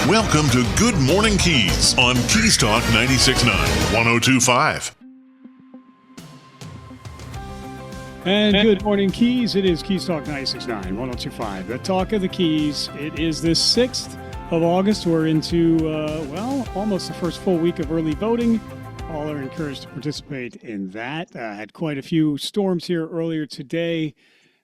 Welcome to Good Morning Keys on Keys Talk 96.9, 102.5. And good morning, Keys. It is Keys Talk 96.9, 102.5. The talk of the Keys. It is the 6th of August. We're into, almost the first full week of early voting. All are encouraged to participate in that. Had quite a few storms here earlier today.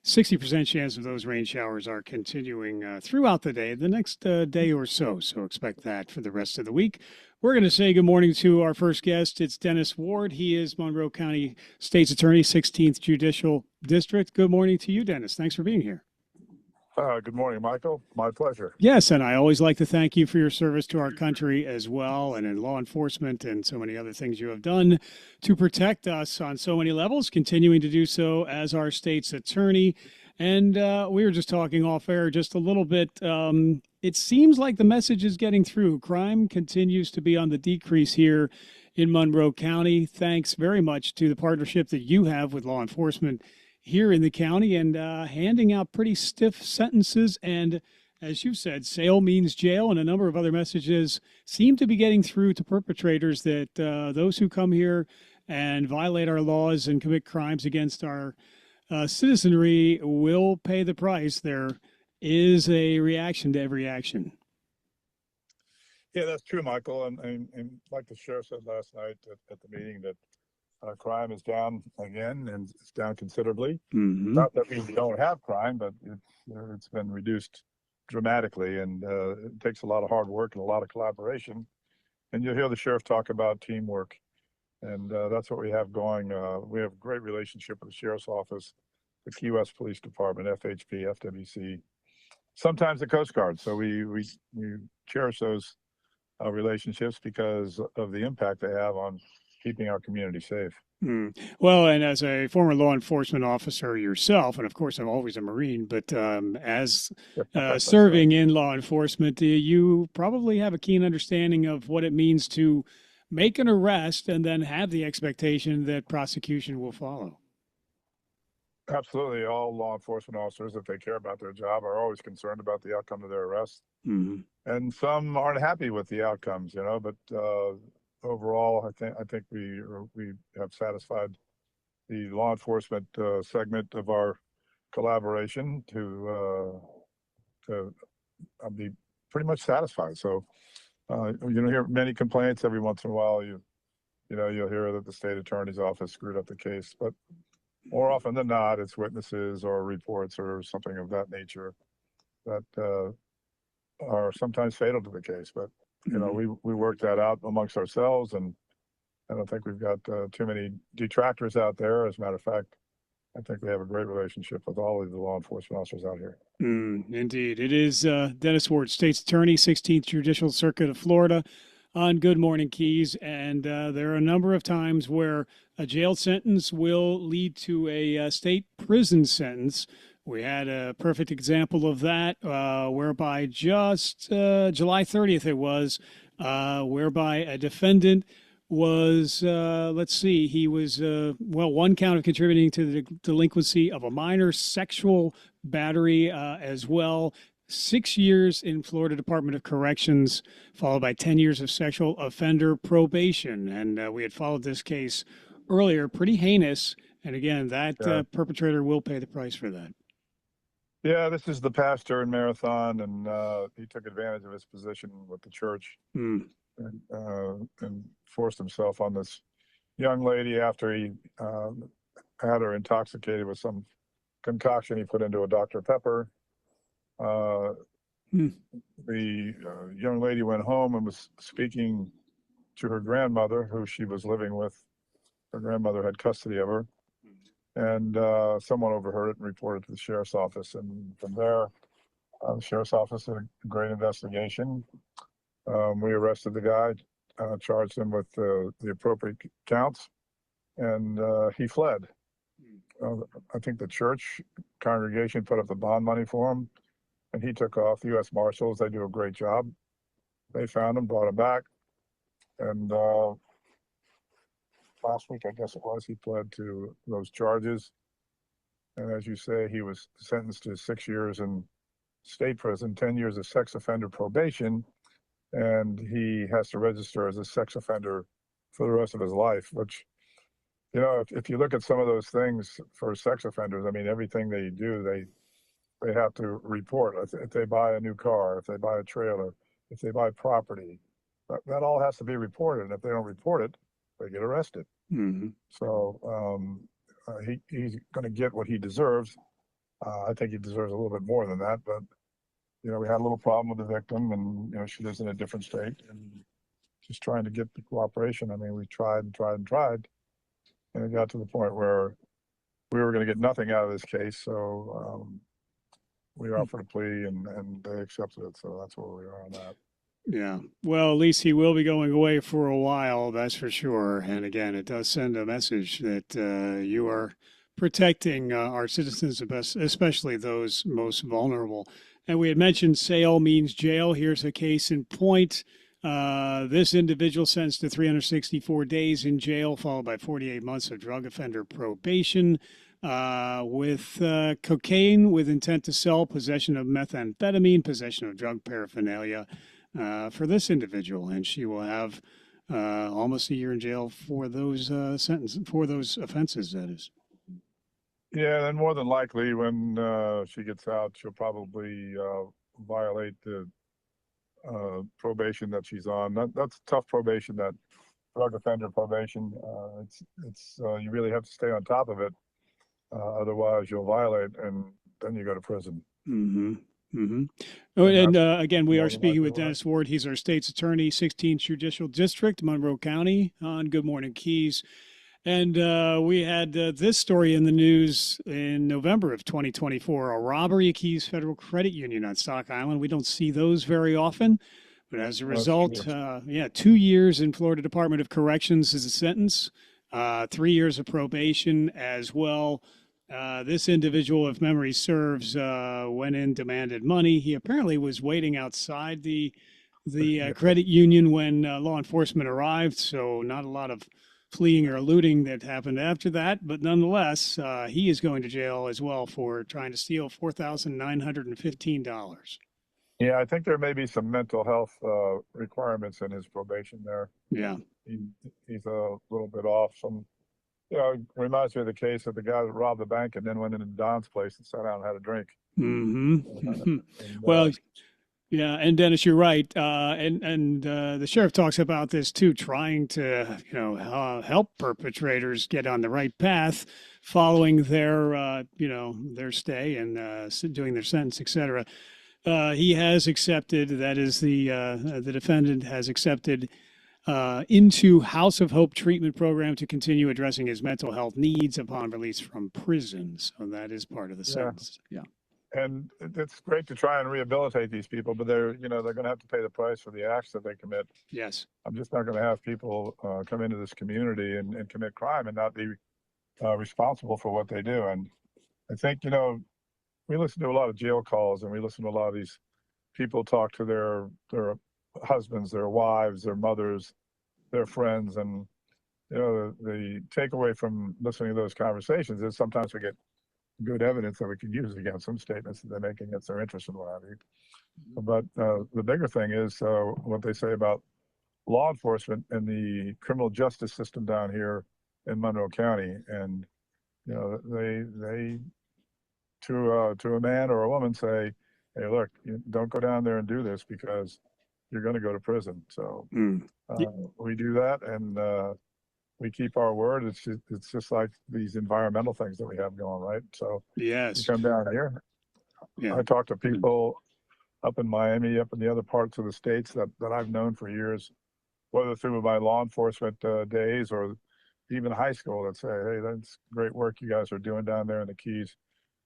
60% chance of those rain showers are continuing throughout the day, the next day or so. So expect that for the rest of the week. We're going to say good morning to our first guest. It's Dennis Ward. He is Monroe County State's Attorney, 16th Judicial District. Good morning to you, Dennis. Thanks for being here. Good morning, Michael. My pleasure. Yes, and I always like to thank you for your service to our country as well, and in law enforcement and so many other things you have done to protect us on so many levels, continuing to do so as our state's attorney. And we were just talking off air just a little bit. It seems like the message is getting through. Crime continues to be on the decrease here in Monroe County. Thanks very much to the partnership that you have with law enforcement here in the county and handing out pretty stiff sentences. And as you said, sale means jail, and a number of other messages seem to be getting through to perpetrators that those who come here and violate our laws and commit crimes against our citizenry will pay the price. There is a reaction to every action. Yeah, that's true, Michael. And like the sheriff said last night at the meeting, that crime is down again, and it's down considerably. Mm-hmm. Not that we don't have crime, but it's been reduced dramatically, and it takes a lot of hard work and a lot of collaboration. And you'll hear the sheriff talk about teamwork, and that's what we have going. We have a great relationship with the sheriff's office, the Key West Police Department, FHP, FWC, sometimes the Coast Guard. So we cherish those relationships because of the impact they have on keeping our community safe. Well, and as a former law enforcement officer yourself, and of course I'm always a Marine, but as serving in law enforcement, you probably have a keen understanding of what it means to make an arrest and then have the expectation that prosecution will follow. Absolutely. All law enforcement officers, if they care about their job, are always concerned about the outcome of their arrest. Mm-hmm. And some aren't happy with the outcomes, but overall, I think we have satisfied the law enforcement segment of our collaboration to be pretty much satisfied. So you don't hear many complaints. Every once in a while, you'll hear that the state attorney's office screwed up the case, but more often than not, it's witnesses or reports or something of that nature that are sometimes fatal to the case. But we work that out amongst ourselves, and I don't think we've got too many detractors out there. As a matter of fact, I think we have a great relationship with all of the law enforcement officers out here. Indeed. It is Dennis Ward, State's Attorney, 16th Judicial Circuit of Florida, on Good Morning Keys. And there are a number of times where a jail sentence will lead to a state prison sentence. We had a perfect example of that, whereby just July 30th it was, whereby a defendant was, he was, one count of contributing to the delinquency of a minor, sexual battery as well. 6 years in Florida Department of Corrections, followed by 10 years of sexual offender probation. And we had followed this case earlier, pretty heinous. And again, that perpetrator will pay the price for that. Yeah, this is the pastor in Marathon, and he took advantage of his position with the church and forced himself on this young lady after he had her intoxicated with some concoction he put into a Dr. Pepper. The young lady went home and was speaking to her grandmother, who she was living with. Her grandmother had custody of her. And someone overheard it and reported to the sheriff's office. And from there, the sheriff's office did a great investigation. We arrested the guy, charged him with the appropriate counts, and he fled. I think the church congregation put up the bond money for him, and he took off. The U.S. Marshals, they do a great job. They found him, brought him back, and last week, I guess it was, he pled to those charges. And as you say, he was sentenced to 6 years in state prison, 10 years of sex offender probation. and he has to register as a sex offender for the rest of his life, which, if you look at some of those things for sex offenders, I mean, everything they do, they have to report. If they buy a new car, if they buy a trailer, if they buy property, that all has to be reported. And if they don't report it, they get arrested. Mm-hmm. So he's going to get what he deserves. I think he deserves a little bit more than that, but we had a little problem with the victim, and she lives in a different state, and just trying to get the cooperation. I mean, we tried and tried and tried, and it got to the point where we were going to get nothing out of this case. So we offered a plea, and they accepted it. So that's where we are on that. Yeah. Well, at least he will be going away for a while, that's for sure. And again, it does send a message that you are protecting our citizens, especially those most vulnerable. And we had mentioned SAIL means jail. Here's a case in point. This individual sentenced to 364 days in jail, followed by 48 months of drug offender probation. With cocaine with intent to sell, possession of methamphetamine, possession of drug paraphernalia for this individual, and she will have almost a year in jail for those offenses. That is. Yeah, and more than likely, when she gets out, she'll probably violate the probation that she's on. That's tough probation, that drug offender probation. It's you really have to stay on top of it. Otherwise, you'll violate, and then you go to prison. Mm-hmm. Mm-hmm. Oh, and again, we are speaking with Dennis Ward. He's our state's attorney, 16th Judicial District, Monroe County, on Good Morning Keys. And we had this story in the news in November of 2024, a robbery at Keys Federal Credit Union on Stock Island. We don't see those very often. But as a result, 2 years in Florida Department of Corrections is a sentence, 3 years of probation as well. This individual, if memory serves, went in, demanded money. He apparently was waiting outside the credit union when law enforcement arrived, so not a lot of fleeing or looting that happened after that. But nonetheless, he is going to jail as well for trying to steal $4,915. Yeah, I think there may be some mental health requirements in his probation there. Yeah. He's a little bit off. It reminds me of the case of the guy that robbed the bank and then went into Don's place and sat down and had a drink. Mm-hmm. Well, yeah, and Dennis, you're right. And the sheriff talks about this too, trying to help perpetrators get on the right path, following their their stay and doing their sentence, etc. He has accepted. That is the defendant has accepted. Into House of Hope treatment program to continue addressing his mental health needs upon release from prison. So that is part of the sentence. Yeah. And it's great to try and rehabilitate these people, but they're going to have to pay the price for the acts that they commit. Yes. I'm just not going to have people come into this community and commit crime and not be responsible for what they do. And I think, we listen to a lot of jail calls, and we listen to a lot of these people talk to their husbands, their wives, their mothers, their friends. And, the takeaway from listening to those conversations is sometimes we get good evidence that we can use against some statements that they make against their interests and what have you. But the bigger thing is what they say about law enforcement and the criminal justice system down here in Monroe County. And, they to a man or a woman say, hey, look, don't go down there and do this because you're going to go to prison. So we do that, and we keep our word. It's just like these environmental things that we have going, right? So yes, you come down here. Yeah. I talk to people up in Miami, up in the other parts of the states that I've known for years, whether through my law enforcement days or even high school, that say, hey, that's great work you guys are doing down there in the Keys,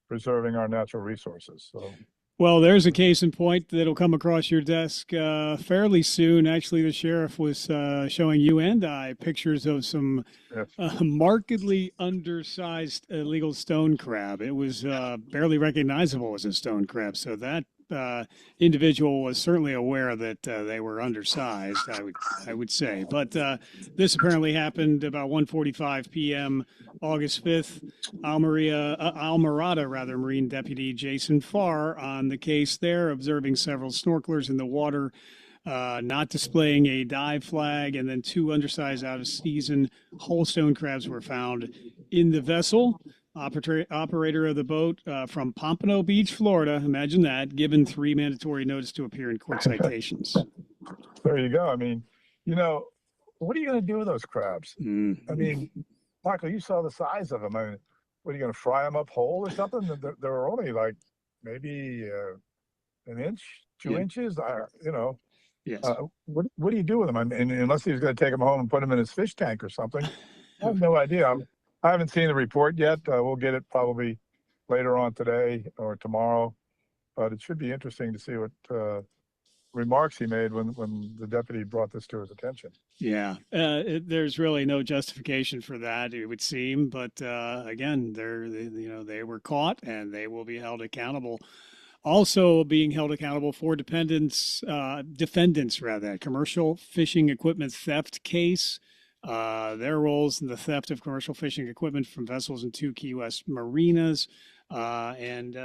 preserving our natural resources. So. Well, there's a case in point that'll come across your desk fairly soon. Actually, the sheriff was showing you and I pictures of some markedly undersized illegal stone crab. It was barely recognizable as a stone crab. So that individual was certainly aware that they were undersized, I would say. But this apparently happened about 1:45 p.m. August 5th. Almirada Marine Deputy Jason Farr on the case there, observing several snorkelers in the water not displaying a dive flag, and then two undersized out-of-season whole stone crabs were found in the vessel. Operator of the boat from Pompano Beach, Florida, imagine that, given 3 mandatory notice to appear in court citations. There you go. I mean, what are you going to do with those crabs? I mean, Michael, you saw the size of them. I mean, what are you going to fry them up whole or something? They're only like maybe an inch, 2 inches. Yes. What do you do with them? I mean, unless he's going to take them home and put them in his fish tank or something. I have no idea. I haven't seen the report yet. We'll get it probably later on today or tomorrow. But it should be interesting to see what remarks he made when the deputy brought this to his attention. Yeah, there's really no justification for that, it would seem. But again, they were caught and they will be held accountable. Also being held accountable for defendants rather, commercial fishing equipment theft case. Their roles in the theft of commercial fishing equipment from vessels in two Key West marinas. And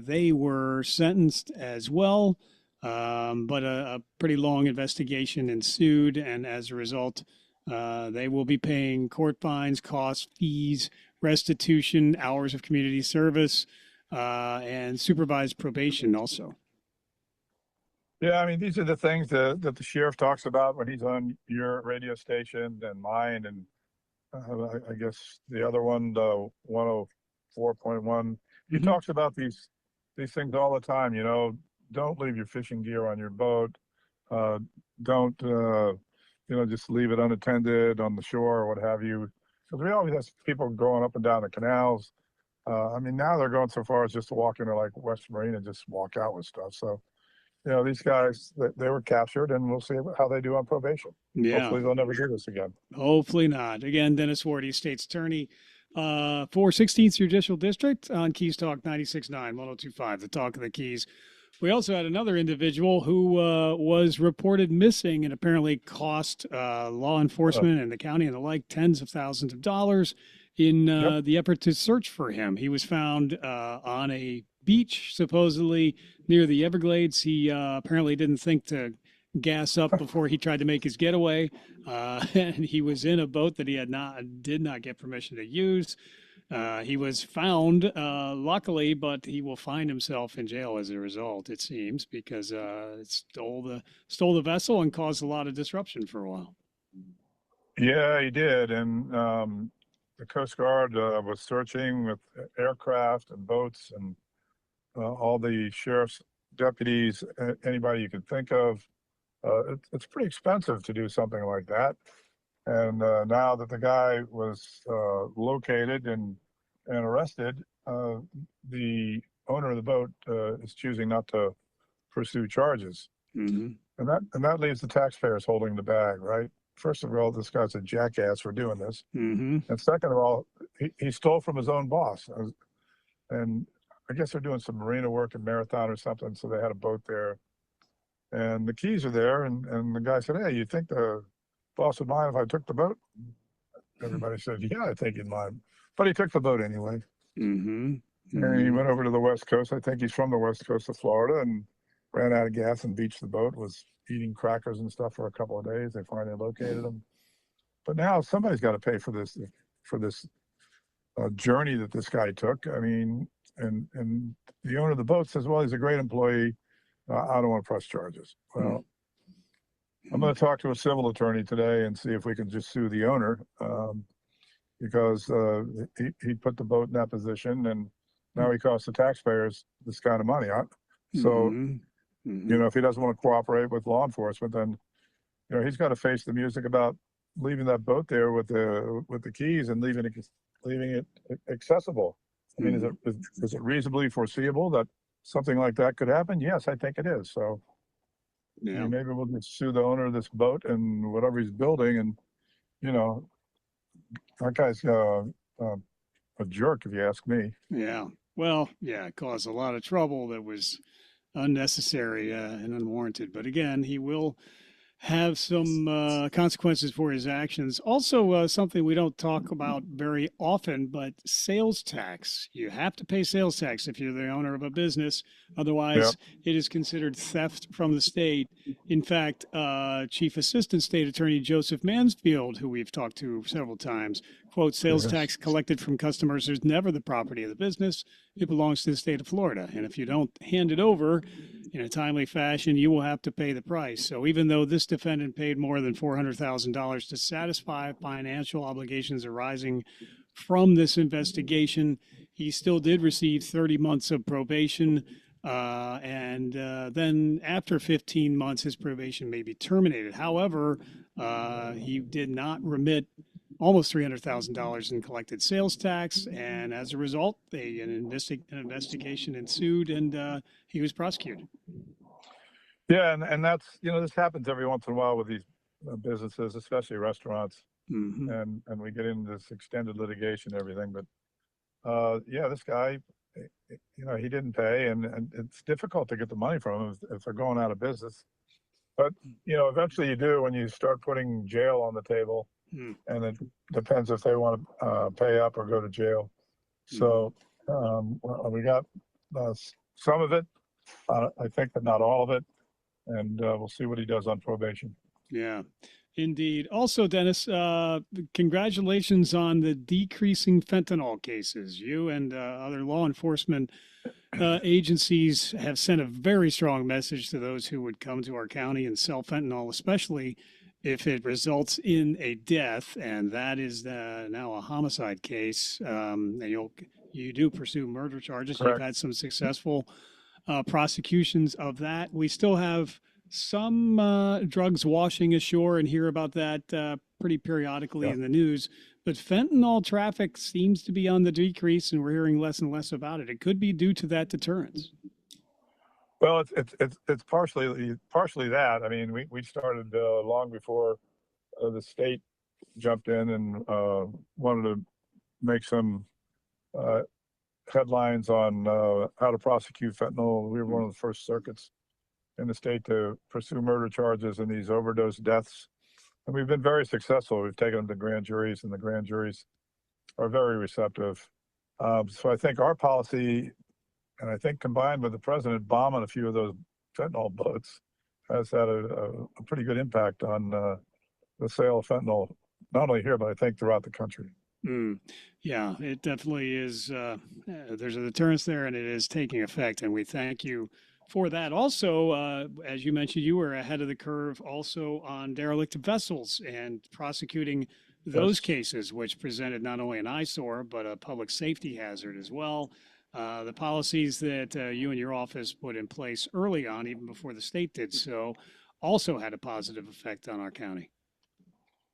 they were sentenced as well. But a pretty long investigation ensued, and as a result, they will be paying court fines, costs, fees, restitution, hours of community service, and supervised probation also. Yeah, I mean, these are the things that the sheriff talks about when he's on your radio station and mine, and I guess the other one, the 104.1. He talks about these things all the time. Don't leave your fishing gear on your boat. Don't just leave it unattended on the shore or what have you. Because we always have people going up and down the canals. I mean, now they're going so far as just to walk into like West Marine and just walk out with stuff. So, these guys, they were captured, and we'll see how they do on probation. Yeah. Hopefully they'll never do this again. Hopefully not. Again, Dennis Wardy, State's Attorney for 16th Judicial District on Keys Talk 96.9, 102.5, the Talk of the Keys. We also had another individual who was reported missing and apparently cost law enforcement and the county and the like tens of thousands of dollars in the effort to search for him. He was found on a beach, supposedly near the Everglades. He apparently didn't think to gas up before he tried to make his getaway, and he was in a boat that he did not get permission to use. He was found, luckily, but he will find himself in jail as a result, it seems, because it stole the vessel and caused a lot of disruption for a while. Yeah, he did, and the Coast Guard was searching with aircraft and boats and all the sheriff's deputies, anybody you could think of. It's pretty expensive to do something like that. And now that the guy was located and arrested, the owner of the boat is choosing not to pursue charges. And that leaves the taxpayers holding the bag, right? First of all, this guy's a jackass for doing this. And second of all, he stole from his own boss. And I guess they're doing some marina work in Marathon or something, so they had a boat there. And the keys are there, and the guy said, "Hey, you think the boss would mind if I took the boat?" Everybody said, "Yeah, I think he'd mind." But he took the boat anyway. And he went over to the West Coast. I think he's from the West Coast of Florida, and ran out of gas and beached the boat, was eating crackers and stuff for a couple of days. They finally located him. But now somebody's got to pay for this journey that this guy took. I mean, and the owner of the boat says, "Well, he's a great employee. I don't want to press charges." Well, I'm going to talk to a civil attorney today and see if we can just sue the owner, because he put the boat in that position, and now he costs the taxpayers this kind of money. So, if he doesn't want to cooperate with law enforcement, then he's got to face the music about leaving that boat there with the keys and leaving it accessible. I mean, is it reasonably foreseeable that something like that could happen? Yes, I think it is. So maybe we'll just sue the owner of this boat and whatever he's building. And, that guy's a jerk, if you ask me. Yeah. Well, it caused a lot of trouble that was unnecessary and unwarranted. But again, he will have some consequences for his actions. Also, something we don't talk about very often, but sales tax. You have to pay sales tax if you're the owner of a business. Yeah. Otherwise, it is considered theft from the state. In fact, Chief Assistant State Attorney Joseph Mansfield, who we've talked to several times, quote, sales Yes. tax collected from customers is never the property of the business. It belongs to the state of Florida. And if you don't hand it over in a timely fashion, you will have to pay the price. So even though this defendant paid more than $400,000 to satisfy financial obligations arising from this investigation, he still did receive 30 months of probation. And then after 15 months, his probation may be terminated. However, he did not remit almost $300,000 in collected sales tax. And as a result, an investigation ensued and he was prosecuted. Yeah, and that's, this happens every once in a while with these businesses, especially restaurants, Mm-hmm. and we get into this extended litigation and everything. But yeah, this guy, he didn't pay, and it's difficult to get the money from him if they're going out of business. But eventually you do when you start putting jail on the table, and it depends if they want to pay up or go to jail. So we got some of it, I think, but not all of it. And we'll see what he does on probation. Yeah, indeed. Also, Dennis, congratulations on the decreasing fentanyl cases. You and other law enforcement agencies have sent a very strong message to those who would come to our county and sell fentanyl, especially if it results in a death. And that is now a homicide case. And you do pursue murder charges. Correct. You've had some successful prosecutions of that. We still have some drugs washing ashore and hear about that pretty periodically in the news. But fentanyl traffic seems to be on the decrease, and we're hearing less and less about it. It could be due to that deterrence. Well, it's partially that. I mean, we started long before the state jumped in and wanted to make some headlines on how to prosecute fentanyl. We were one of the first circuits in the state to pursue murder charges in these overdose deaths. And we've been very successful. We've taken them to grand juries, and the grand juries are very receptive. So I think our policy, and I think combined with the president bombing a few of those fentanyl boats, has had a pretty good impact on the sale of fentanyl, not only here, but I think throughout the country. Yeah, it definitely is. There's a deterrence there, and it is taking effect, and we thank you for that. Also, as you mentioned, you were ahead of the curve also on derelict vessels and prosecuting those cases, which presented not only an eyesore, but a public safety hazard as well. The policies that you and your office put in place early on, even before the state did so, also had a positive effect on our county.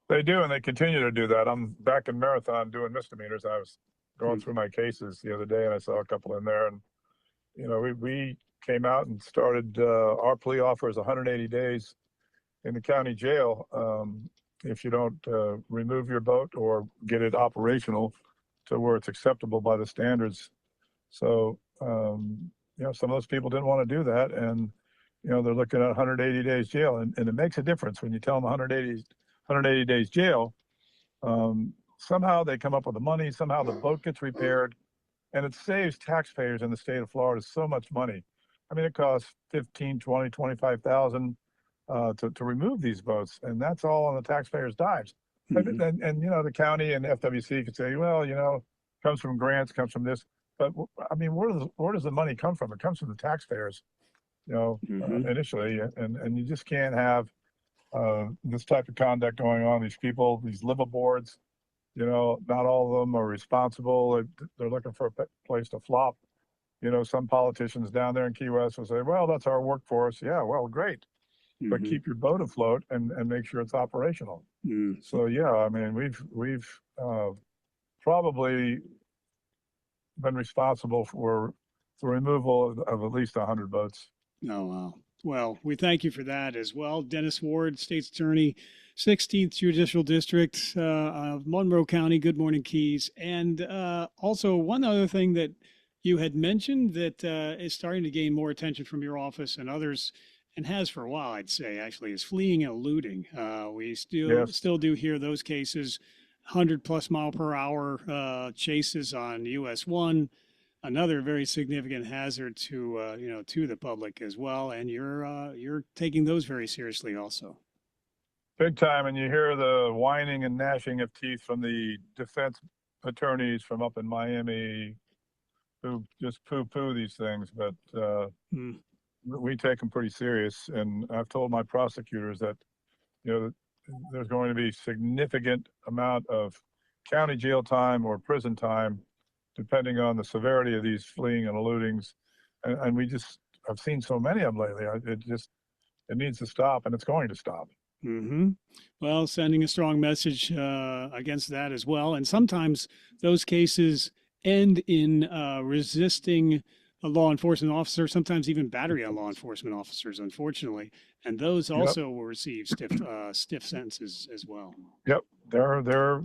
They do, and they continue to do that. I'm back in Marathon doing misdemeanors. I was going through my cases the other day, and I saw a couple in there. And, we came out and started our plea offer is 180 days in the county jail if you don't remove your boat or get it operational to where it's acceptable by the standards. So, some of those people didn't want to do that, and, they're looking at 180 days jail. And it makes a difference when you tell them 180 days jail. Somehow they come up with the money, somehow the boat gets repaired, and it saves taxpayers in the state of Florida so much money. I mean, it costs $15,000, $20,000, $25,000 to remove these boats, and that's all on the taxpayers' dimes. And the county and the FWC could say, well, comes from grants, comes from this. But I mean, where does the money come from? It comes from the taxpayers, initially, and you just can't have this type of conduct going on. These people, these liveaboards, not all of them are responsible. They're looking for a place to flop. Some politicians down there in Key West will say, well, that's our workforce. Yeah, well, great. But keep your boat afloat and make sure it's operational. So, yeah, I mean, we've probably been responsible for the removal of at least 100 boats. Oh, wow. Well, we thank you for that as well. Dennis Ward, State's Attorney, 16th Judicial District of Monroe County. Good morning, Keys. And also one other thing that you had mentioned that is starting to gain more attention from your office and others and has for a while, I'd say, actually, is fleeing and eluding. We Yes. still do hear those cases, 100 plus mile per hour chases on US 1, another very significant hazard to to the public as well. And you're taking those very seriously also. Big time. And you hear the whining and gnashing of teeth from the defense attorneys from up in Miami who just poo-poo these things. But we take them pretty serious. And I've told my prosecutors that, there's going to be significant amount of county jail time or prison time, depending on the severity of these fleeing and eludings. And I've seen so many of them lately. It needs to stop, and it's going to stop. Well, sending a strong message against that as well. And sometimes those cases end in resisting a law enforcement officer, sometimes even battery on law enforcement officers, unfortunately. And those also will receive stiff sentences as well. Yep, they're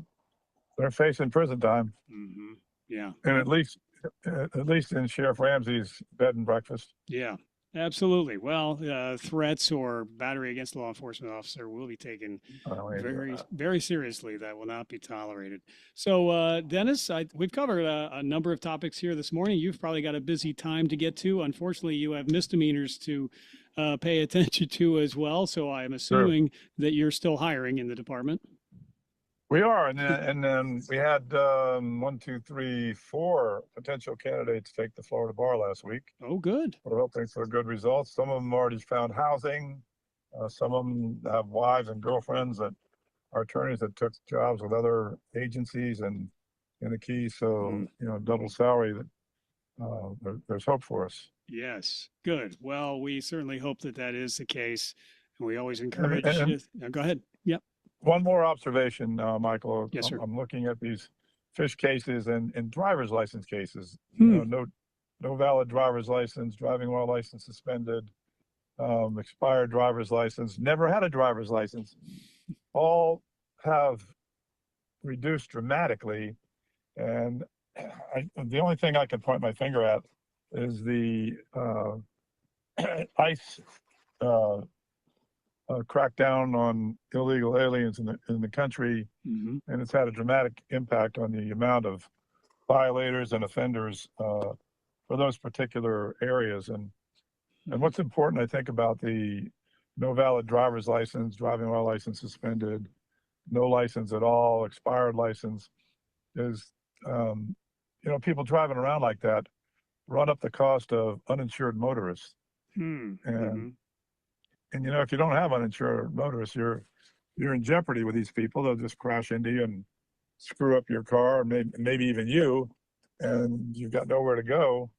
facing prison time. Yeah, and at least in Sheriff Ramsey's bed and breakfast. Yeah. Absolutely. Well, threats or battery against a law enforcement officer will be taken very, very seriously. That will not be tolerated. So, Dennis, we've covered a number of topics here this morning. You've probably got a busy time to get to. Unfortunately, you have misdemeanors to pay attention to as well. So I'm assuming that you're still hiring in the department. We are, and then we had 4 potential candidates take the Florida bar last week. Oh, good. We're hoping for good results. Some of them already found housing. Some of them have wives and girlfriends that are attorneys that took jobs with other agencies and in the Keys. So double salary. There's hope for us. Yes, good. Well, we certainly hope that is the case, and we always encourage. Go ahead. Yep. One more observation, Michael. Yes, sir. I'm looking at these fish cases and driver's license cases. No valid driver's license, driving while license suspended, expired driver's license, never had a driver's license. All have reduced dramatically. And the only thing I can point my finger at is the ICE crackdown on illegal aliens in the country, and it's had a dramatic impact on the amount of violators and offenders for those particular areas. And what's important, I think, about the no valid driver's license, driving while license suspended, no license at all, expired license, is people driving around like that run up the cost of uninsured motorists. And if you don't have uninsured motorists, you're in jeopardy with these people. They'll just crash into you and screw up your car, and maybe even you, and you've got nowhere to go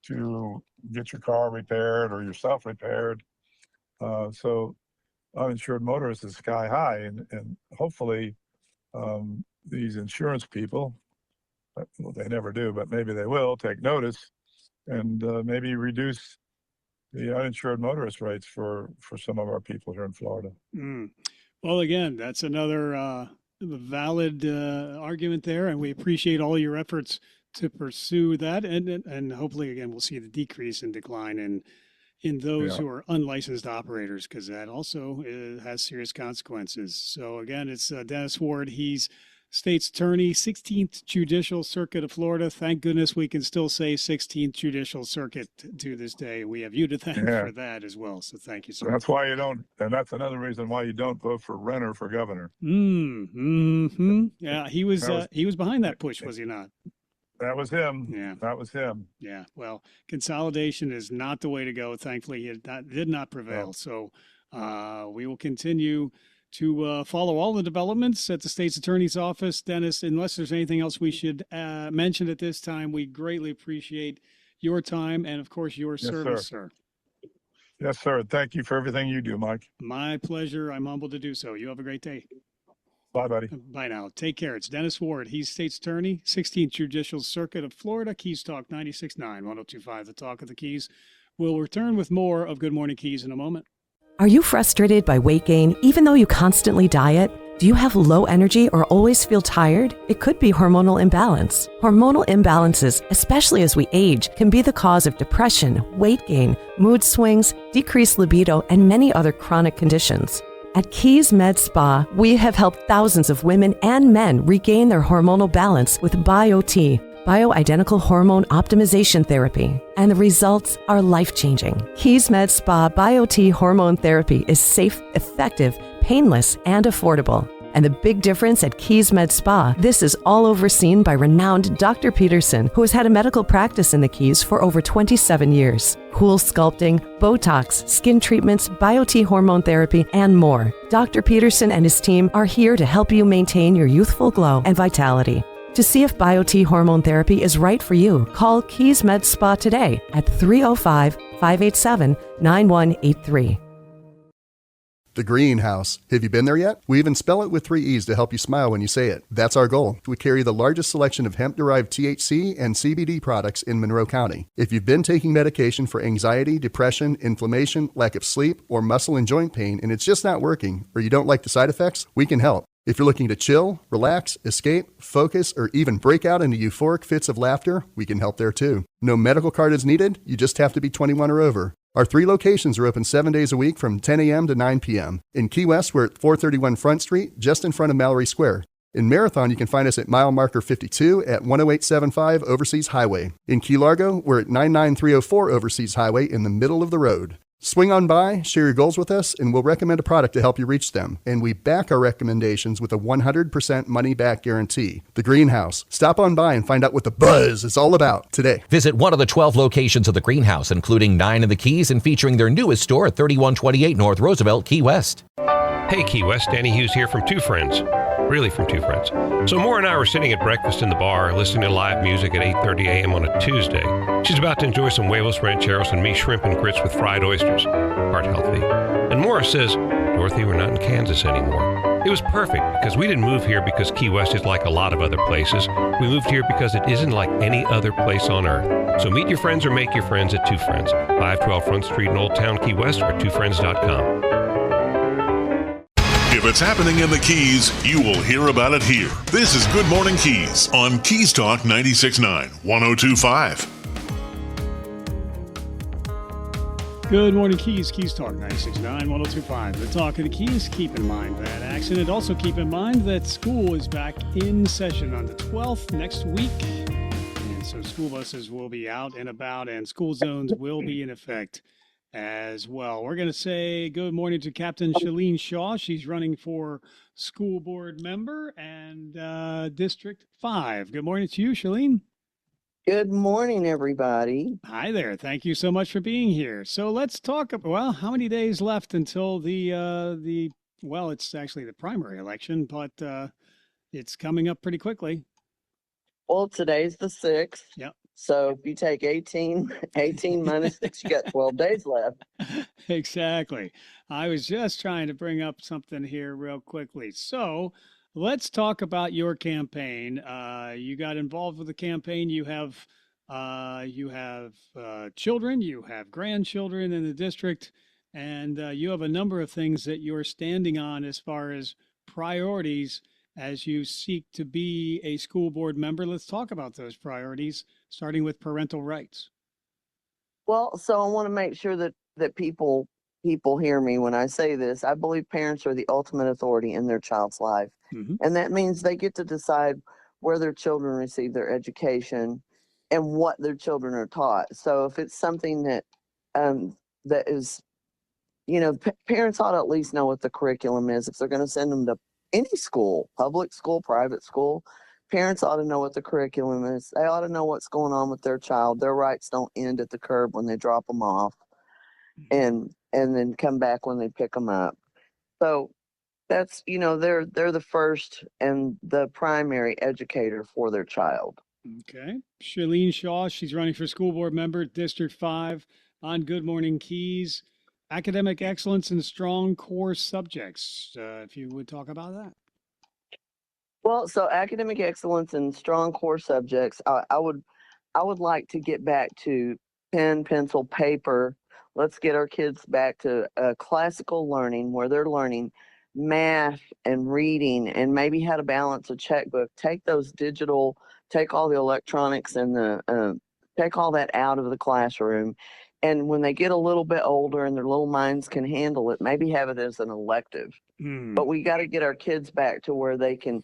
to get your car repaired or yourself repaired. So uninsured motorists is sky high, and hopefully these insurance people, well, they never do, but maybe they will take notice and maybe reduce the uninsured motorist rates for some of our people here in Florida. Well, again, that's another valid argument there, and we appreciate all your efforts to pursue that, and hopefully, again, we'll see the decrease and decline in those who are unlicensed operators, because that also has serious consequences. So again, it's Dennis Ward. He's State's Attorney, 16th Judicial Circuit of Florida. Thank goodness we can still say 16th Judicial Circuit to this day. We have you to thank for that as well. So thank you, sir. That's why you don't, and that's another reason why you don't vote for Renner for governor. Yeah, he was behind that push, was he not? That was him. Yeah. That was him. Yeah. Well, consolidation is not the way to go. Thankfully, it did not prevail. So we will continue to follow all the developments at the state's attorney's office. Dennis, unless there's anything else we should mention at this time, we greatly appreciate your time and, of course, your service, sir. Yes, sir. Thank you for everything you do, Mike. My pleasure. I'm humbled to do so. You have a great day. Bye, buddy. Bye now. Take care. It's Dennis Ward. He's State's Attorney, 16th Judicial Circuit of Florida. Keys Talk 96.9, 102.5, the Talk of the Keys. We'll return with more of Good Morning Keys in a moment. Are you frustrated by weight gain even though you constantly diet? Do you have low energy or always feel tired? It could be hormonal imbalance. Hormonal imbalances, especially as we age, can be the cause of depression, weight gain, mood swings, decreased libido, and many other chronic conditions. At Keys Med Spa, we have helped thousands of women and men regain their hormonal balance with BioT, bioidentical hormone optimization therapy, and the results are life-changing. Keys Med Spa BioT hormone therapy is safe, effective, painless, and affordable. And the big difference at Keys Med Spa, this is all overseen by renowned Dr. Peterson, who has had a medical practice in the Keys for over 27 years. Cool sculpting, Botox, skin treatments, BioT hormone therapy, and more. Dr. Peterson and his team are here to help you maintain your youthful glow and vitality. To see if BioT hormone therapy is right for you, call Keys Med Spa today at 305-587-9183. The Greenhouse. Have you been there yet? We even spell it with 3 E's to help you smile when you say it. That's our goal. We carry the largest selection of hemp-derived THC and CBD products in Monroe County. If you've been taking medication for anxiety, depression, inflammation, lack of sleep, or muscle and joint pain, and it's just not working, or you don't like the side effects, we can help. If you're looking to chill, relax, escape, focus, or even break out into euphoric fits of laughter, we can help there too. No medical card is needed. You just have to be 21 or over. Our 3 locations are open 7 days a week from 10 a.m. to 9 p.m. In Key West, we're at 431 Front Street, just in front of Mallory Square. In Marathon, you can find us at mile marker 52 at 10875 Overseas Highway. In Key Largo, we're at 99304 Overseas Highway in the middle of the road. Swing on by, share your goals with us, and we'll recommend a product to help you reach them. And we back our recommendations with a 100% money-back guarantee. The Greenhouse. Stop on by and find out what the buzz is all about today. Visit one of the 12 locations of the Greenhouse, including 9 in the Keys and featuring their newest store at 3128 North Roosevelt, Key West. Hey, Key West, Danny Hughes here from Two Friends. Really from Two Friends. So Maura and I were sitting at breakfast in the bar, listening to live music at 8:30 a.m. on a Tuesday. She's about to enjoy some huevos rancheros and me shrimp and grits with fried oysters. Heart healthy. And Maura says, Dorothy, we're not in Kansas anymore. It was perfect because we didn't move here because Key West is like a lot of other places. We moved here because it isn't like any other place on earth. So meet your friends or make your friends at Two Friends, 512 Front Street in Old Town Key West, or twofriends.com. If it's happening in the Keys, you will hear about it here. This is Good Morning Keys on Keys Talk 96.9, 102.5. Good morning, Keys. Keys Talk 96.9, 102.5. The talk of the Keys. Keep in mind that action, and also keep in mind that school is back in session on the 12th next week. And so school buses will be out and about, and school zones will be in effect as well. We're going to say good morning to Captain Chelyn Shaw. She's running for school board member and District 5. Good morning to you, Chelyn. Good morning, everybody. Hi there. Thank you so much for being here. So let's talk about, well, how many days left until well, it's actually the primary election, but it's coming up pretty quickly. Well, today's the 6th. Yep. So if you take 18 minus 6, you got 12 days left. Exactly. I was just trying to bring up something here real quickly. So let's talk about your campaign. You got involved with the campaign. You have children, you have grandchildren in the district, and you have a number of things that you're standing on as far as priorities as you seek to be a school board member. Let's talk about those priorities, starting with parental rights. Well, so I want to make sure that people hear me when I say this. I believe parents are the ultimate authority in their child's life. Mm-hmm. And that means they get to decide where their children receive their education and what their children are taught. So if it's something that is, parents ought to at least know what the curriculum is. If they're going to send them to any school, public school, private school, parents ought to know what the curriculum is. They ought to know what's going on with their child. Their rights don't end at the curb when they drop them off and then come back when they pick them up. So that's, they're the first and the primary educator for their child. Okay. Chelyn Shaw, she's running for school board member, District 5 on Good Morning Keys. Academic excellence and strong core subjects. If you would talk about that. Well, so academic excellence and strong core subjects, I would like to get back to pen, pencil, paper. Let's get our kids back to classical learning where they're learning math and reading and maybe how to balance a checkbook. Take those digital, take all the electronics and take all that out of the classroom. And when they get a little bit older and their little minds can handle it, maybe have it as an elective. But we got to get our kids back to where they can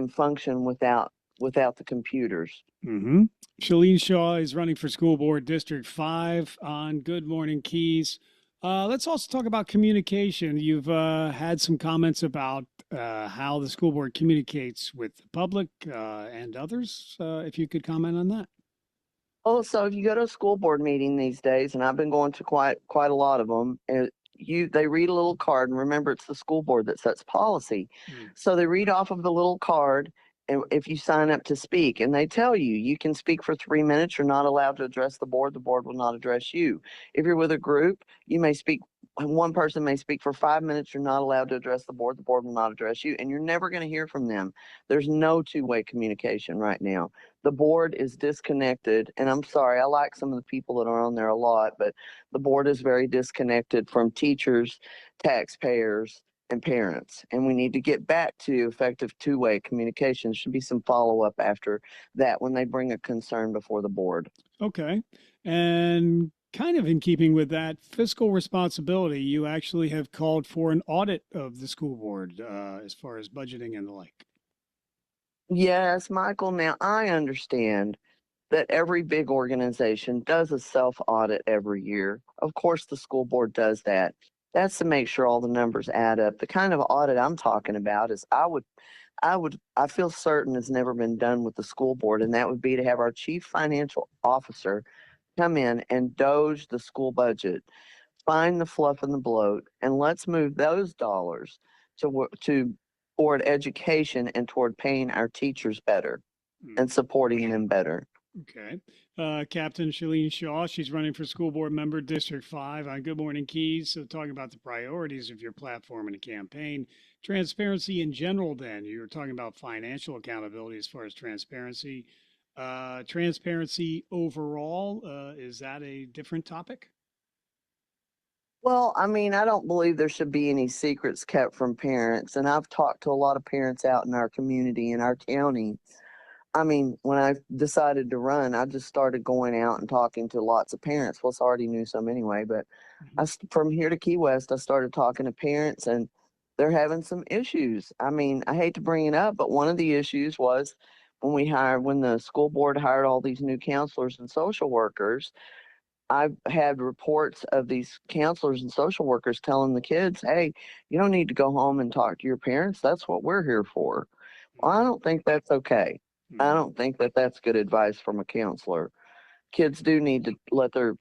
function without the computers. Mm-hmm. Chelyn Shaw is running for School Board District 5 on Good Morning Keys. Let's also talk about communication. You've had some comments about how the school board communicates with the public and others. If you could comment on that. Oh, so if you go to a school board meeting these days, and I've been going to quite a lot of them, and they read a little card, and remember it's the school board that sets policy. So they read off of the little card, and if you sign up to speak, and they tell you you can speak for 3 minutes, you're not allowed to address the board will not address you. If you're with a group, you may speak. One person may speak for 5 minutes. You're not allowed to address the board will not address you, and you're never going to hear from them. There's no two-way communication right now. The board is disconnected, and I'm sorry, I like some of the people that are on there a lot, but the board is very disconnected from teachers, taxpayers, and parents. And we need to get back to effective two-way communication. There should be some follow-up after that when they bring a concern before the board. Okay. And kind of in keeping with that fiscal responsibility, you actually have called for an audit of the school board as far as budgeting and the like. Yes, Michael. Now, I understand that every big organization does a self audit every year. Of course, the school board does that. That's to make sure all the numbers add up. The kind of audit I'm talking about is I feel certain has never been done with the school board, and that would be to have our chief financial officer come in and doge the school budget, find the fluff and the bloat, and let's move those dollars toward education and toward paying our teachers better and supporting them better. Okay. Captain Chelyn Shaw, she's running for school board member District 5 on Good Morning Keys. So talking about the priorities of your platform and a campaign, transparency in general, then you were talking about financial accountability as far as transparency. Transparency overall, is that a different topic? Well, I mean, I don't believe there should be any secrets kept from parents. And I've talked to a lot of parents out in our community, in our county. I mean, when I decided to run, I just started going out and talking to lots of parents. Well, I already knew some anyway, but from here to Key West, I started talking to parents, and they're having some issues. I mean, I hate to bring it up, but one of the issues was when the school board hired all these new counselors and social workers. I've had reports of these counselors and social workers telling the kids, hey, you don't need to go home and talk to your parents. That's what we're here for. Well, I don't think that's okay. I don't think that that's good advice from a counselor. Kids do need to let their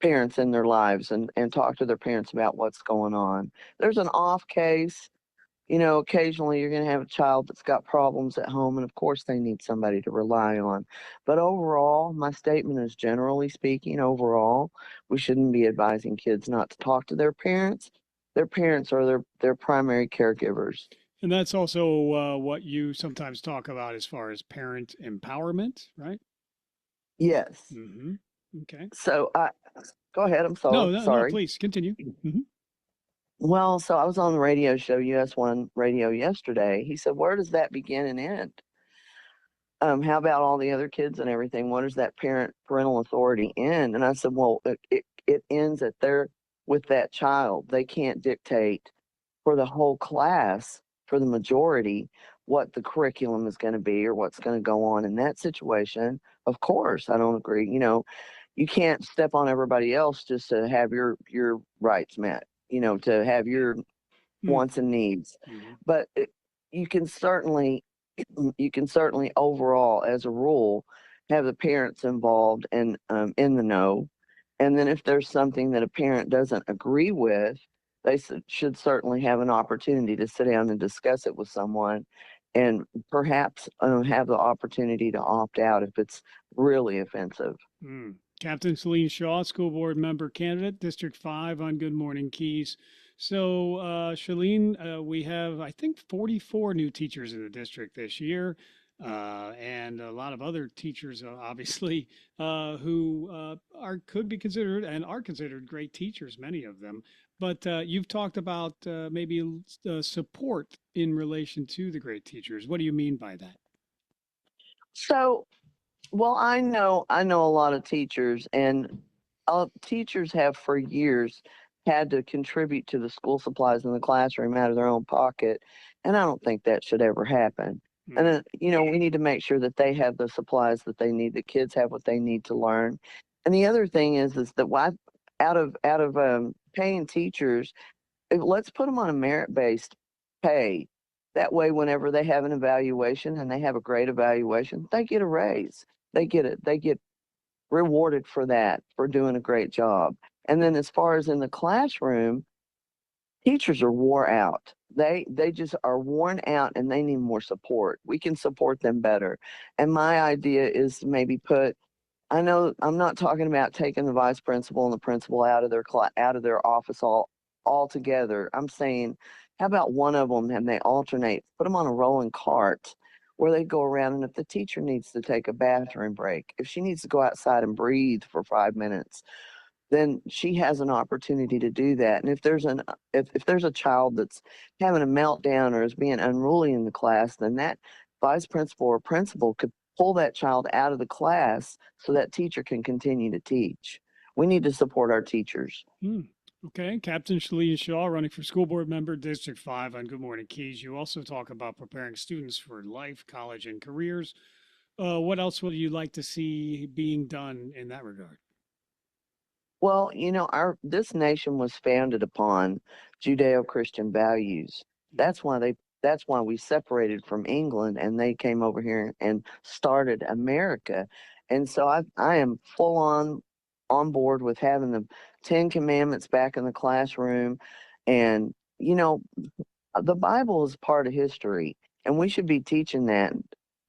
parents in their lives and talk to their parents about what's going on. There's an off case. Occasionally you're going to have a child that's got problems at home, and of course they need somebody to rely on. But overall, my statement is generally speaking, overall, we shouldn't be advising kids not to talk to their parents. Their parents are their primary caregivers. And that's also what you sometimes talk about as far as parent empowerment, right? Yes. Mm-hmm. Okay. So go ahead. I'm No, sorry. please continue. Mm-hmm. Well, so I was on the radio show, US1 Radio, yesterday. He said, where does that begin and end? How about all the other kids and everything? Where does that parental authority end? And I said, well, it ends with that child. They can't dictate for the whole class, for the majority, what the curriculum is going to be or what's going to go on in that situation. Of course, I don't agree. You can't step on everybody else just to have your rights met, to have your wants and needs. But you can certainly overall, as a rule, have the parents involved and in the know. And then if there's something that a parent doesn't agree with, they should certainly have an opportunity to sit down and discuss it with someone, and perhaps have the opportunity to opt out if it's really offensive. Captain Chelyn Shaw, school board member candidate, District 5 on Good Morning Keys. So, Chelyn, we have, I think, 44 new teachers in the district this year, and a lot of other teachers, obviously, who could be considered and are considered great teachers, many of them. But you've talked about maybe support in relation to the great teachers. What do you mean by that? So, well, I know a lot of teachers, and teachers have for years had to contribute to the school supplies in the classroom out of their own pocket, and I don't think that should ever happen. And Mm. we need to make sure that they have the supplies that they need, the kids have what they need to learn. And the other thing is that why out of paying teachers, let's put them on a merit-based pay. That way, whenever they have an evaluation and they have a great evaluation, they get a raise. They get rewarded for that, for doing a great job. And then as far as in the classroom, teachers are wore out. They just are worn out and they need more support. We can support them better. And my idea is to maybe put, I know I'm not talking about taking the vice principal and the principal out of out of their office altogether. I'm saying, how about one of them and they alternate? Put them on a rolling cart where they go around, and if the teacher needs to take a bathroom break, if she needs to go outside and breathe for 5 minutes, then she has an opportunity to do that. And if there's a child that's having a meltdown or is being unruly in the class, then that vice principal or principal could pull that child out of the class so that teacher can continue to teach. We need to support our teachers. Hmm. Okay. Captain Chelyn Shaw, running for school board member, District 5 on Good Morning Keys. You also talk about preparing students for life, college, and careers. What else would you like to see being done in that regard? Well, our this nation was founded upon Judeo-Christian values. That's why we separated from England and they came over here and started America. And so I am full on board with having the 10 commandments back in the classroom. And the Bible is part of history and we should be teaching that.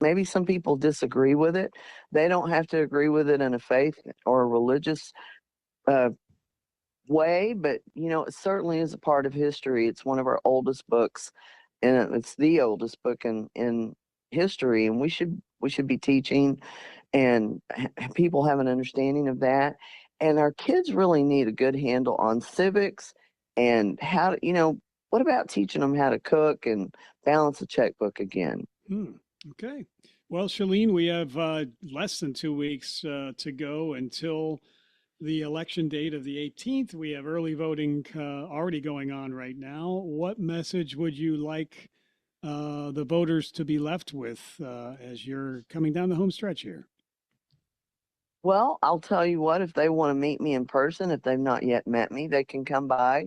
Maybe some people disagree with it. They don't have to agree with it in a faith or a religious uh, way, but it certainly is a part of history. It's one of our oldest books, and it's the oldest book in history, and we should be teaching and people have an understanding of that. And our kids really need a good handle on civics and how to, what about teaching them how to cook and balance a checkbook again? Hmm. Okay. Well, Chelyn, we have less than 2 weeks to go until the election date of the 18th. We have early voting already going on right now. What message would you like the voters to be left with as you're coming down the home stretch here? Well, I'll tell you what, if they want to meet me in person, if they've not yet met me, they can come by.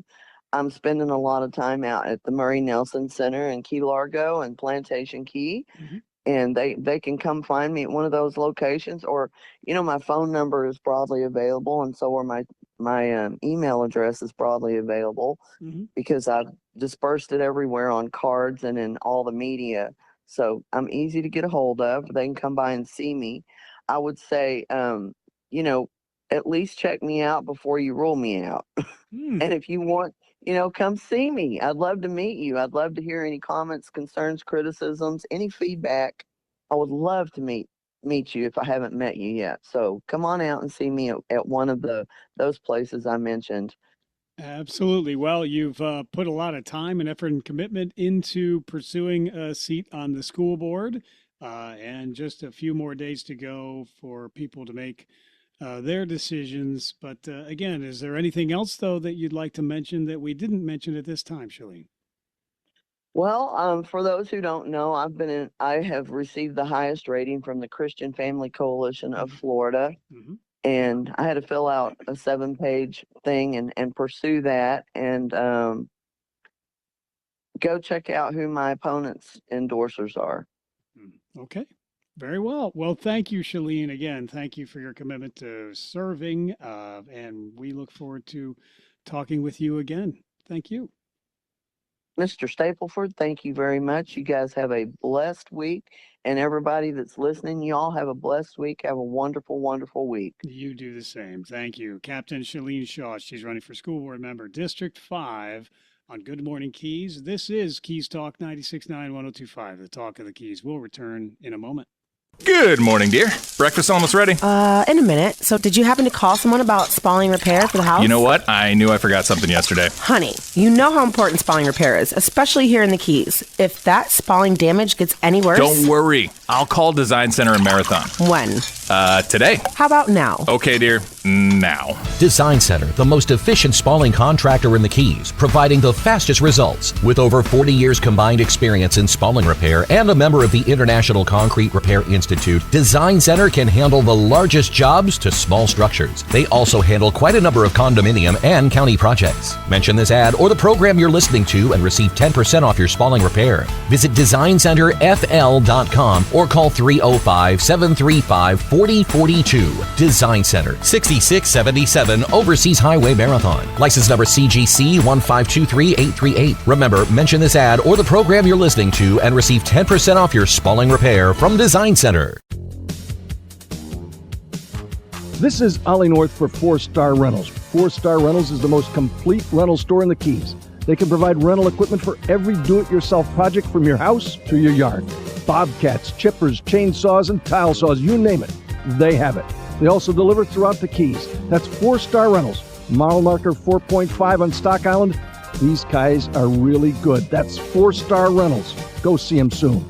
I'm spending a lot of time out at the Murray Nelson Center in Key Largo and Plantation Key, Mhm. and they can come find me at one of those locations, or my phone number is broadly available, and so are my email address is broadly available Mhm. because I've dispersed it everywhere on cards and in all the media. So I'm easy to get a hold of. They can come by and see me. I would say, you know, at least check me out before you rule me out. Hmm. And if you want, come see me. I'd love to meet you. I'd love to hear any comments, concerns, criticisms, any feedback. I would love to meet you if I haven't met you yet. So come on out and see me at one of those places I mentioned. Absolutely. Well, you've put a lot of time and effort and commitment into pursuing a seat on the school board, and just a few more days to go for people to make their decisions. But again, is there anything else, though, that you'd like to mention that we didn't mention at this time, Chelyn? Well, for those who don't know, I have received the highest rating from the Christian Family Coalition of Florida, Mm-hmm. and I had to fill out a 7-page thing and pursue that, and go check out who my opponent's endorsers are. Okay. Very well. Well, thank you, Chelyn. Again, thank you for your commitment to serving, and we look forward to talking with you again. Thank you. Mr. Stapleford, thank you very much. You guys have a blessed week, and everybody that's listening, you all have a blessed week. Have a wonderful, wonderful week. You do the same. Thank you. Captain Chelyn Shaw. She's running for school board member, District 5 on Good Morning Keys. This is Keys Talk 96.9 102.5, the talk of the Keys. We'll return in a moment. Good morning, dear. Breakfast almost ready? In a minute. So did you happen to call someone about spalling repair for the house? You know what? I knew I forgot something yesterday. Honey, you know how important spalling repair is, especially here in the Keys. If that spalling damage gets any worse... Don't worry. I'll call Design Center in Marathon. When? Today. How about now? Okay, dear. Now. Design Center, the most efficient spalling contractor in the Keys, providing the fastest results. With over 40 years combined experience in spalling repair and a member of the International Concrete Repair Institute, Design Center can handle the largest jobs to small structures. They also handle quite a number of condominium and county projects. Mention this ad or the program you're listening to and receive 10% off your spalling repair. Visit DesignCenterFL.com or call 305-735-4042. Design Center, 6677 Overseas Highway Marathon. License number CGC 1523838. Remember, mention this ad or the program you're listening to and receive 10% off your spalling repair from Design Center. This is Ollie North for 4-Star Rentals. 4-Star Rentals is the most complete rental store in the Keys. They can provide rental equipment for every do-it-yourself project from your house to your yard. Bobcats, chippers, chainsaws, and tile saws, you name it, they have it. They also deliver throughout the Keys. That's 4-Star Rentals. Model marker 4.5 on Stock Island. These guys are really good. That's 4-Star Rentals. Go see them soon.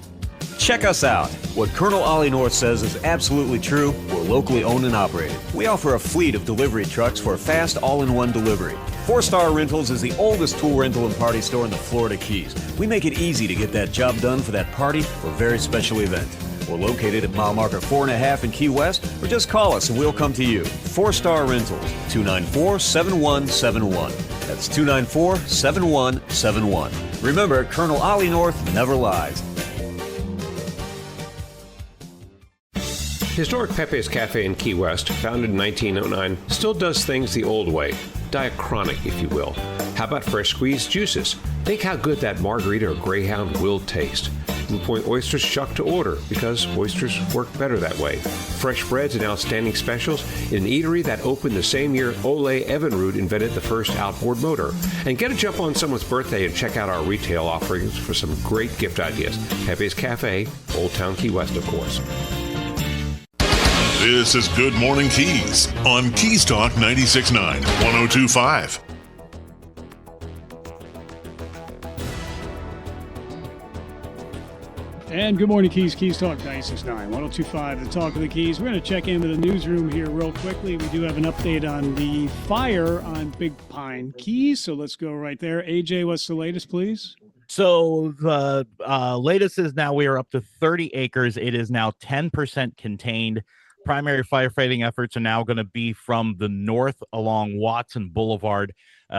Check us out. What Colonel Ollie North says is absolutely true. We're locally owned and operated. We offer a fleet of delivery trucks for fast all-in-one delivery. 4-Star Rentals is the oldest tool rental and party store in the Florida Keys. We make it easy to get that job done for that party or very special event. We're located at mile marker 4.5 in Key West, or just call us and we'll come to you. 4-Star Rentals, 294-7171. That's 294-7171. Remember, Colonel Ollie North never lies. Historic Pepe's Cafe in Key West, founded in 1909, still does things the old way. Diachronic, if you will. How about fresh squeezed juices? Think how good that margarita or Greyhound will taste. Blue Point oysters shucked to order because oysters work better that way. Fresh breads and outstanding specials in an eatery that opened the same year Ole Evinrude invented the first outboard motor. And get a jump on someone's birthday and check out our retail offerings for some great gift ideas. Pepe's Cafe, Old Town Key West, of course. This is Good Morning Keys on Keys Talk 96.9, 102.5. And good morning, Keys. Keys Talk 96.9, 102.5, the Talk of the Keys. We're going to check in with the newsroom here real quickly. We do have an update on the fire on Big Pine Keys, so let's go right there. AJ, what's the latest, please? So the latest is now we are up to 30 acres. It is now 10% contained. Primary firefighting efforts are now going to be from the north along Watson Boulevard.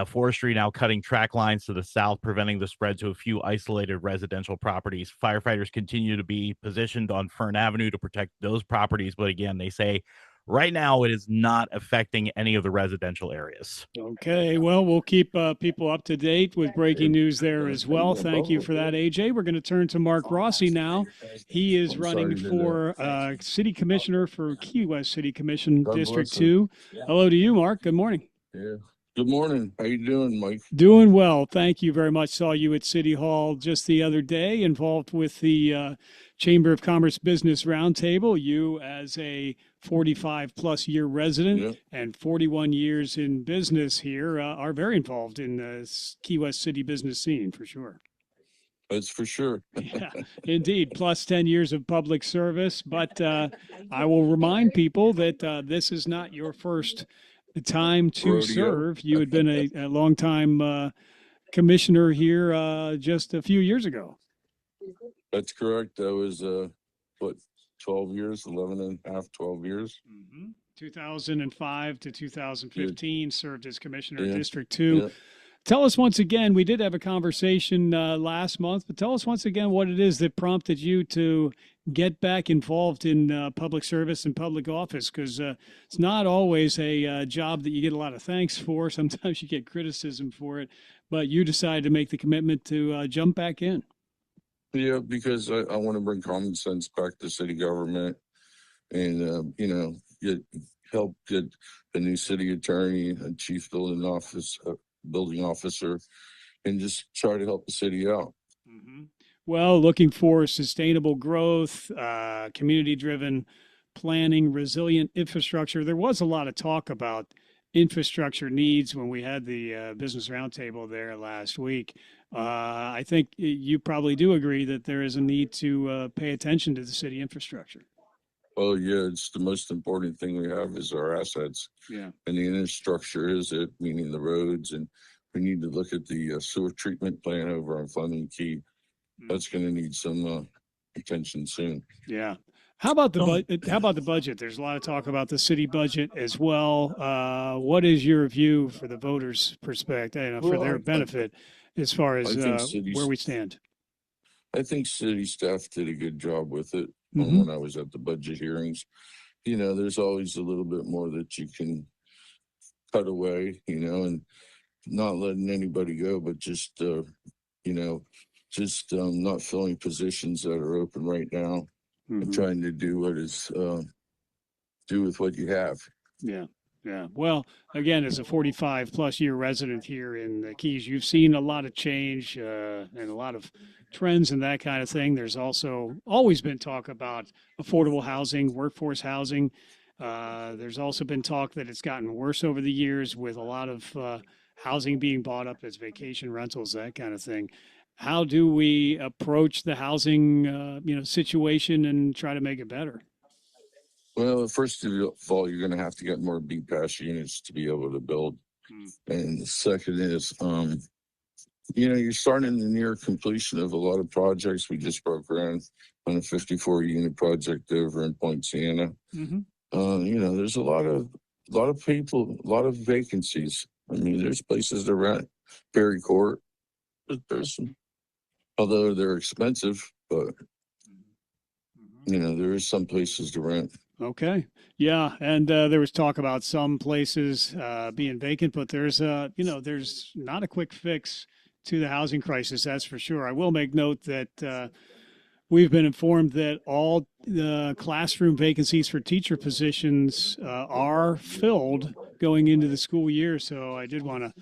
Forestry now cutting track lines to the south, preventing the spread to a few isolated residential properties. Firefighters continue to be positioned on Fern Avenue to protect those properties. But again, they say right now it is not affecting any of the residential areas. Okay, well, we'll keep people up to date with breaking news there as well. Thank you for that, AJ. We're going to turn to Mark Rossi now. He is running for City Commissioner for Key West City Commission District 2. Hello to you, Mark. Good morning. Yeah. Good morning. How you doing, Mike? Doing well. Thank you very much. Saw you at City Hall just the other day, involved with the Chamber of Commerce Business Roundtable. You as a 45-plus year resident and 41 years in business here are very involved in the Key West city business scene, for sure. That's for sure. Yeah, indeed. Plus 10 years of public service. But I will remind people that this is not your first time to rodeo. Serve. You had been a long-time commissioner here just a few years ago. That's correct. That was, 12 years, 11 and a half, 12 years. 2005 to 2015, served as commissioner of Yeah. District 2. Yeah. Tell us once again, we did have a conversation last month, but tell us once again what it is that prompted you to get back involved in public service and public office, because it's not always a job that you get a lot of thanks for. Sometimes you get criticism for it, but you decided to make the commitment to jump back in. Yeah, because I want to bring common sense back to city government and, help get the new city attorney and chief building officer, and just try to help the city out. Well, looking for sustainable growth, community-driven planning, resilient infrastructure. There was a lot of talk about infrastructure needs when we had the business roundtable there last week. I think you probably do agree that there is a need to pay attention to the city infrastructure. Well, yeah, it's the most important thing we have is our assets. Yeah. And the infrastructure is it, meaning the roads. And we need to look at the sewer treatment plant over on Fleming Key. That's going to need some attention soon. Yeah. How about the budget? How about the budget? There's a lot of talk about the city budget as well. What is your view for the voters' perspective, for their benefit, as far as where we stand? I think city staff did a good job with it Mhm. when I was at the budget hearings. You know, there's always a little bit more that you can cut away, you know, and not letting anybody go, but just, you know, just not filling positions that are open right now and trying to do what is do with what you have. Yeah. Yeah. Well, again, as a 45 plus year resident here in the Keys, you've seen a lot of change and a lot of trends and that kind of thing. There's also always been talk about affordable housing, workforce housing. There's also been talk that it's gotten worse over the years with a lot of housing being bought up as vacation rentals, that kind of thing. How do we approach the housing, situation and try to make it better? Well, first of all, you're going to have to get more B-Pass units to be able to build. And the second is, you're starting the near completion of a lot of projects. We just broke ground on a 54-unit project over in Point Siena. There's a lot of people, a lot of vacancies. I mean, there's places to rent. Perry Court, although they're expensive, but there is some places to rent. Okay. Yeah. And there was talk about some places being vacant, but there's not a quick fix to the housing crisis. That's for sure. I will make note that we've been informed that all the classroom vacancies for teacher positions are filled going into the school year. So I did want to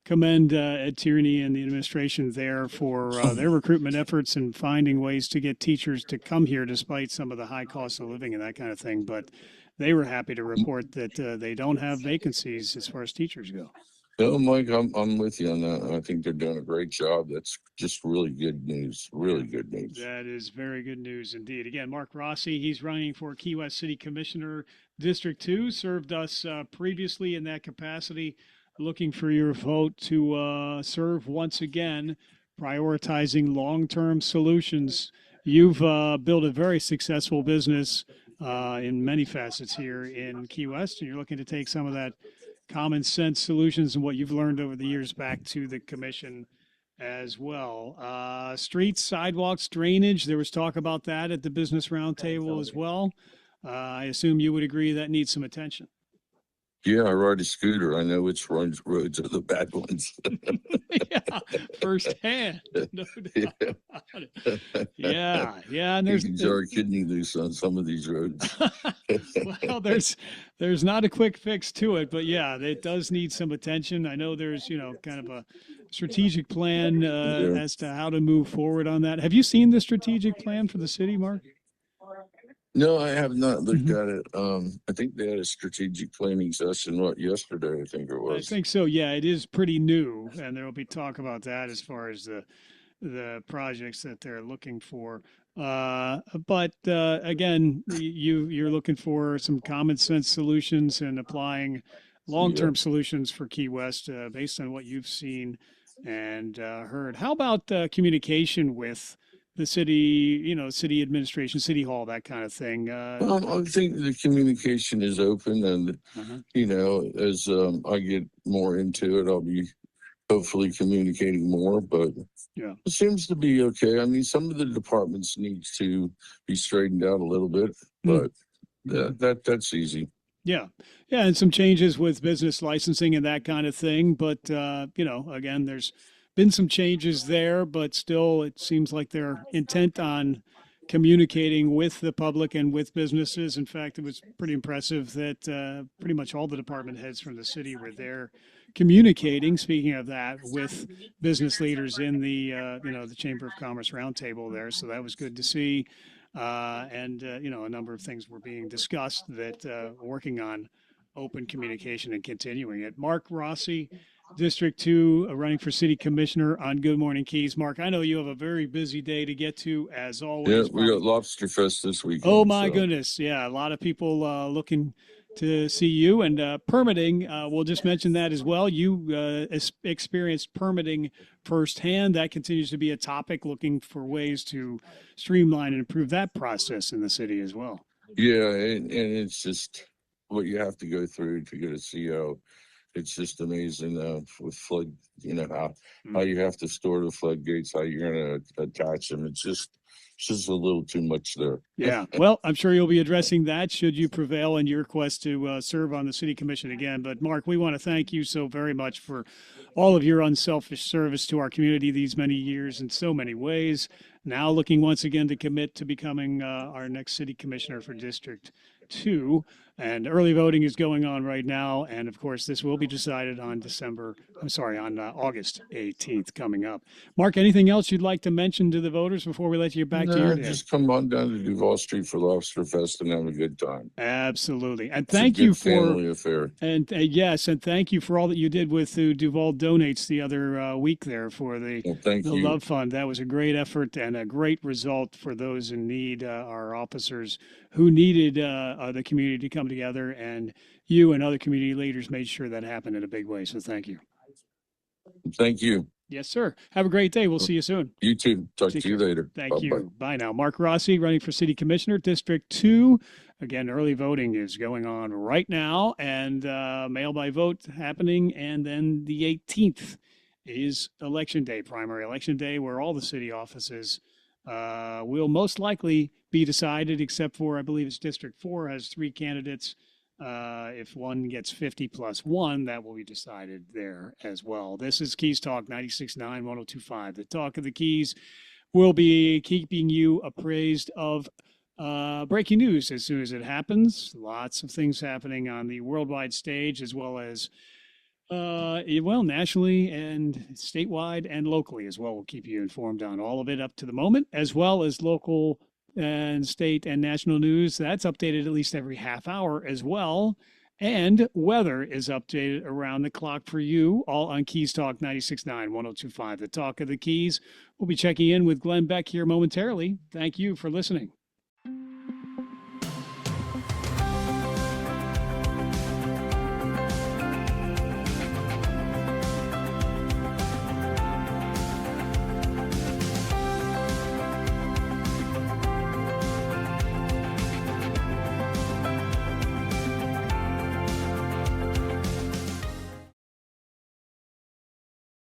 commend Ed Tierney and the administration there for their recruitment efforts and finding ways to get teachers to come here despite some of the high costs of living and that kind of thing. But they were happy to report that they don't have vacancies as far as teachers go. No, Mike, I'm with you on that. I think they're doing a great job. That's just really good news. Really good news. That is very good news indeed. Again, Mark Rossi, he's running for Key West City Commissioner, District 2, served us previously in that capacity. Looking for your vote to serve once again, prioritizing long-term solutions. You've built a very successful business in many facets here in Key West, and you're looking to take some of that common sense solutions and what you've learned over the years back to the commission as well. Streets, sidewalks, drainage, there was talk about that at the business roundtable as well. I assume you would agree that needs some attention. Yeah, I ride a scooter. I know which roads are the bad ones. Yeah, firsthand. No doubt about it. Yeah. And there's our kidney loose on some of these roads. Well, there's not a quick fix to it, but yeah, it does need some attention. I know there's, kind of a strategic plan as to how to move forward on that. Have you seen the strategic plan for the city, Mark? No, I have not looked at it. I think they had a strategic planning session, yesterday, I think it was. I think so. Yeah, it is pretty new, and there will be talk about that as far as the projects that they're looking for. But again, you're looking for some common sense solutions and applying long-term solutions for Key West based on what you've seen and heard. How about communication with the city, city administration, city hall, that kind of thing? I think the communication is open, and as I get more into it, I'll be hopefully communicating more. But it seems to be okay. I mean, some of the departments need to be straightened out a little bit, but that's easy. Yeah, and some changes with business licensing and that kind of thing. But again, there's been some changes there, but still it seems like they're intent on communicating with the public and with businesses. In fact, it was pretty impressive that pretty much all the department heads from the city were there communicating, speaking of that, with business leaders in the the Chamber of Commerce roundtable there. So that was good to see. And a number of things were being discussed that working on open communication and continuing it. Mark Rossi, District 2, running for City Commissioner on Good Morning Keys. Mark, I know you have a very busy day to get to, as always. Yeah, we got Lobster Fest this weekend. Oh, my goodness. Yeah, a lot of people looking to see you. And permitting, we'll just mention that as well. You experienced permitting firsthand. That continues to be a topic, looking for ways to streamline and improve that process in the city as well. Yeah, and it's just what you have to go through to get a CO. It's just amazing with flood, how you have to store the floodgates, how you're going to attach them. It's just a little too much there. Yeah. Well, I'm sure you'll be addressing that should you prevail in your quest to serve on the city commission again. But Mark, we want to thank you so very much for all of your unselfish service to our community these many years in so many ways. Now looking once again to commit to becoming our next city commissioner for District 2. And early voting is going on right now. And of course, this will be decided on August 18th coming up. Mark, anything else you'd like to mention to the voters before we let you get back to your day? Just come on down to Duval Street for Lobster Fest and have a good time. Absolutely. And It's a thank good you for family affair. And yes, and thank you for all that you did with Duval Donates the other week there for the Thank you. Love Fund. That was a great effort and a great result for those in need, our officers who needed the community to come together, and you and other community leaders made sure that happened in a big way. So thank you. Thank you. Yes, sir. Have a great day. We'll see you soon. You too. Talk to you later. Thank Bye-bye. you. Bye now. Mark Rossi, running for City Commissioner, District 2. Again, early voting is going on right now, and mail by vote happening. And then the 18th is Election Day, primary election day, where all the city offices will most likely be decided, except for, I believe it's District 4 has 3 candidates. If one gets 50 plus 1, that will be decided there as well. This is Keys Talk 96.9, 102.5. The Talk of the Keys will be keeping you appraised of breaking news as soon as it happens. Lots of things happening on the worldwide stage, as well as nationally and statewide and locally as well. We'll keep you informed on all of it up to the moment, as well as local and state and national news. That's updated at least every half hour as well. And weather is updated around the clock for you, all on Keys Talk 96.9, 102.5. The Talk of the Keys. We'll be checking in with Glenn Beck here momentarily. Thank you for listening.